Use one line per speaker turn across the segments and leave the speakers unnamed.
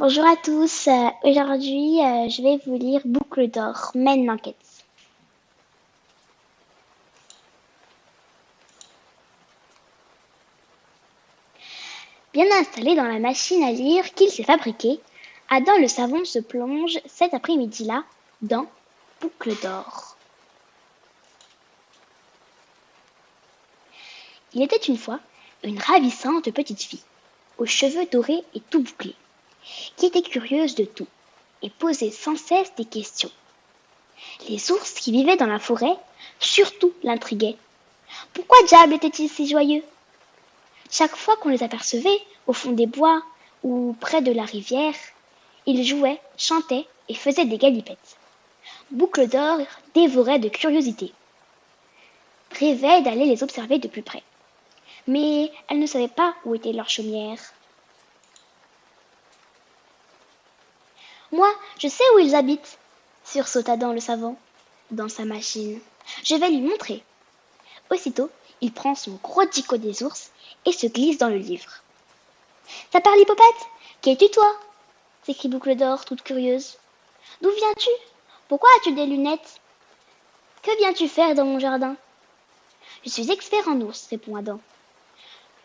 Bonjour à tous, aujourd'hui je vais vous lire Boucle d'or, mène l'enquête. Bien installé dans la machine à lire qu'il s'est fabriquée, Adam le savant se plonge cet après-midi-là dans Boucle d'or. Il était une fois une ravissante petite fille, aux cheveux dorés et tout bouclés, qui était curieuse de tout et posait sans cesse des questions. Les ours qui vivaient dans la forêt, surtout l'intriguaient. Pourquoi diable étaient-ils si joyeux? Chaque fois qu'on les apercevait au fond des bois ou près de la rivière, ils jouaient, chantaient et faisaient des galipettes. Boucle d'or dévorait de curiosité, rêvait d'aller les observer de plus près. Mais elle ne savait pas où était leur chaumière. Moi, je sais où ils habitent, sursauta Adam le savant, dans sa machine. Je vais lui montrer. Aussitôt, il prend son gros dico des ours et se glisse dans le livre. Ça parle hippopète? Qui es-tu toi? S'écrie Boucle d'or, toute curieuse. D'où viens-tu? Pourquoi as-tu des lunettes? Que viens-tu faire dans mon jardin? Je suis expert en ours, répond Adam.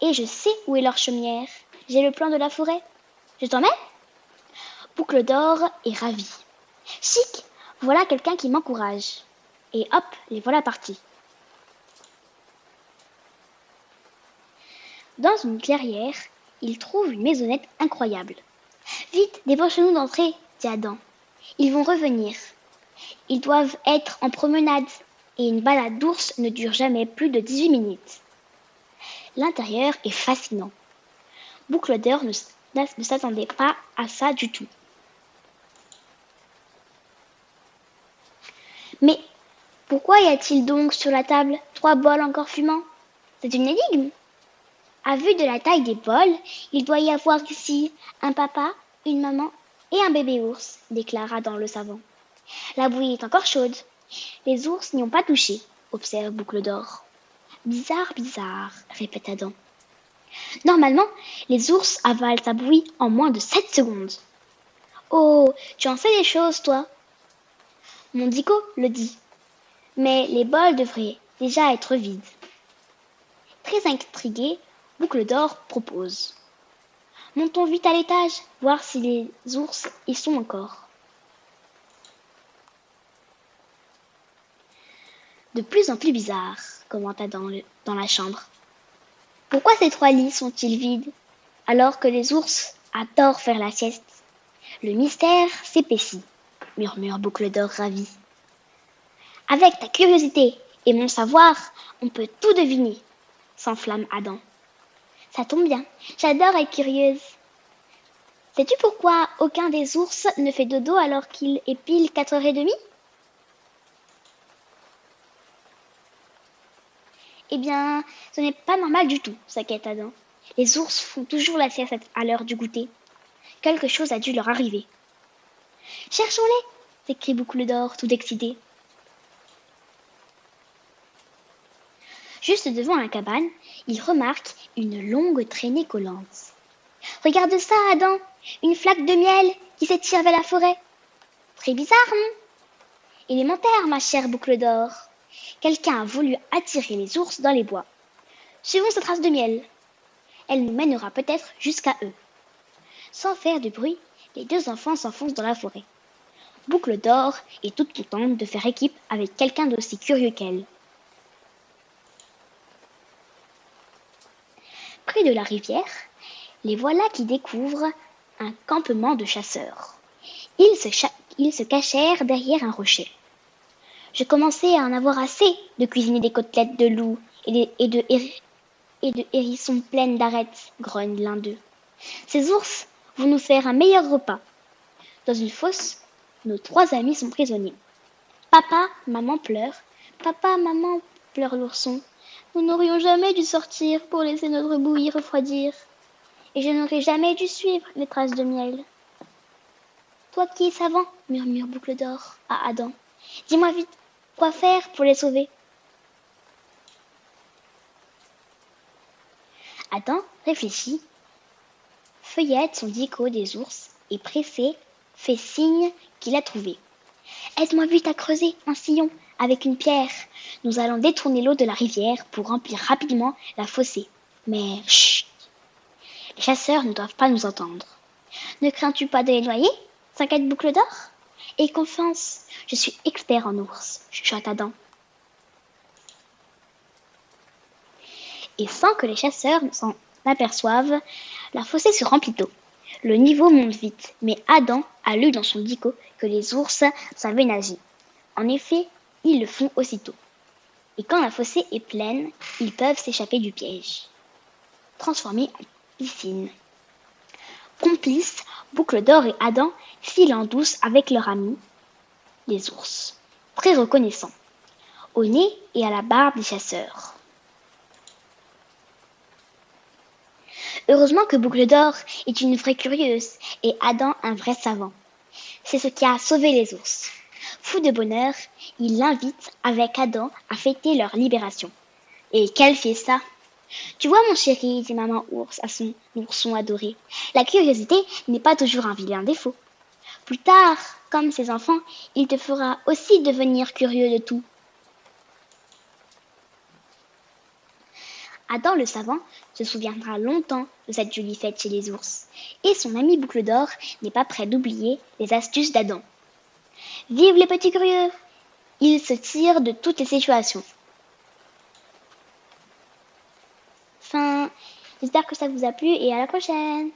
Et je sais où est leur chaumière. J'ai le plan de la forêt. Je t'emmène? Boucle d'or est ravie. Chic, voilà quelqu'un qui m'encourage. Et hop, les voilà partis. Dans une clairière, ils trouvent une maisonnette incroyable. Vite, dépêche-nous d'entrer, dit Adam. Ils vont revenir. Ils doivent être en promenade, et une balade d'ours ne dure jamais plus de 18 minutes. L'intérieur est fascinant. Boucle d'or ne s'attendait pas à ça du tout. Mais pourquoi y a-t-il donc sur la table 3 bols encore fumants? C'est une énigme. À vue de la taille des bols, il doit y avoir ici un papa, une maman et un bébé ours, déclara Adam le savant. La bouillie est encore chaude. Les ours n'y ont pas touché, observe Boucle d'or. Bizarre, bizarre, répète Adam. Normalement, les ours avalent sa bouillie en moins de 7 secondes. Oh, tu en sais des choses, toi. Mon dico le dit. Mais les bols devraient déjà être vides. Très intrigué, Boucle d'or propose. Montons vite à l'étage, voir si les ours y sont encore. De plus en plus bizarre, commenta dans la chambre. Pourquoi ces 3 lits sont-ils vides, alors que les ours adorent faire la sieste? Le mystère s'épaissit, murmure Boucle d'or ravi. Avec ta curiosité et mon savoir, on peut tout deviner, s'enflamme Adam. Ça tombe bien, j'adore être curieuse. Sais-tu pourquoi aucun des ours ne fait dodo alors qu'il est pile 4h30? Eh bien, ce n'est pas normal du tout, s'inquiète Adam. Les ours font toujours la sieste à l'heure du goûter. Quelque chose a dû leur arriver. Cherchons-les, s'écrie Boucle d'or, tout excité. Juste devant la cabane, il remarque une longue traînée collante. Regarde ça, Adam, une flaque de miel qui s'étire vers la forêt. Très bizarre, non? Élémentaire, ma chère Boucle d'or. Quelqu'un a voulu attirer les ours dans les bois. Suivons cette trace de miel. Elle nous mènera peut-être jusqu'à eux. Sans faire de bruit, les 2 enfants s'enfoncent dans la forêt. Boucle d'or est toute contente de faire équipe avec quelqu'un d'aussi curieux qu'elle. Près de la rivière, les voilà qui découvrent un campement de chasseurs. Ils se cachèrent derrière un rocher. Je commençais à en avoir assez de cuisiner des côtelettes de loup et de hérissons pleines d'arêtes, grogne l'un d'eux. Ces ours vont nous faire un meilleur repas. Dans une fosse, nos 3 amis sont prisonniers. Papa, maman pleure l'ourson. Nous n'aurions jamais dû sortir pour laisser notre bouillie refroidir. Et je n'aurais jamais dû suivre les traces de miel. Toi qui es savant, murmure Boucle d'or à Adam, dis-moi vite, quoi faire pour les sauver? Adam réfléchit, feuillette son dico des ours et pressé, fait signe qu'il a trouvé. Aide-moi vite à creuser un sillon avec une pierre. Nous allons détourner l'eau de la rivière pour remplir rapidement la fossée. Mais chut, les chasseurs ne doivent pas nous entendre. Ne crains-tu pas de les noyer? S'inquiète Boucle d'Or. Aie confiance, je suis expert en ours, chuchote Adam. Et sans que les chasseurs s'en aperçoivent, la fossée se remplit d'eau. Le niveau monte vite, mais Adam a lu dans son dico que les ours savaient nager. En effet, ils le font aussitôt. Et quand la fossée est pleine, ils peuvent s'échapper du piège, transformés en piscine. Complices, Boucle d'Or et Adam filent en douce avec leur ami, les ours, très reconnaissants, au nez et à la barbe des chasseurs. Heureusement que Boucle d'Or est une vraie curieuse et Adam un vrai savant. C'est ce qui a sauvé les ours. Fou de bonheur, il l'invite avec Adam à fêter leur libération. Et quelle fiesta! Tu vois mon chéri, dit maman ours à son ourson adoré, la curiosité n'est pas toujours un vilain défaut. Plus tard, comme ses enfants, il te fera aussi devenir curieux de tout. Adam le savant se souviendra longtemps de cette jolie fête chez les ours, et son ami Boucle d'Or n'est pas prêt d'oublier les astuces d'Adam. Vive les petits curieux! Ils se tirent de toutes les situations. Fin. J'espère que ça vous a plu et à la prochaine!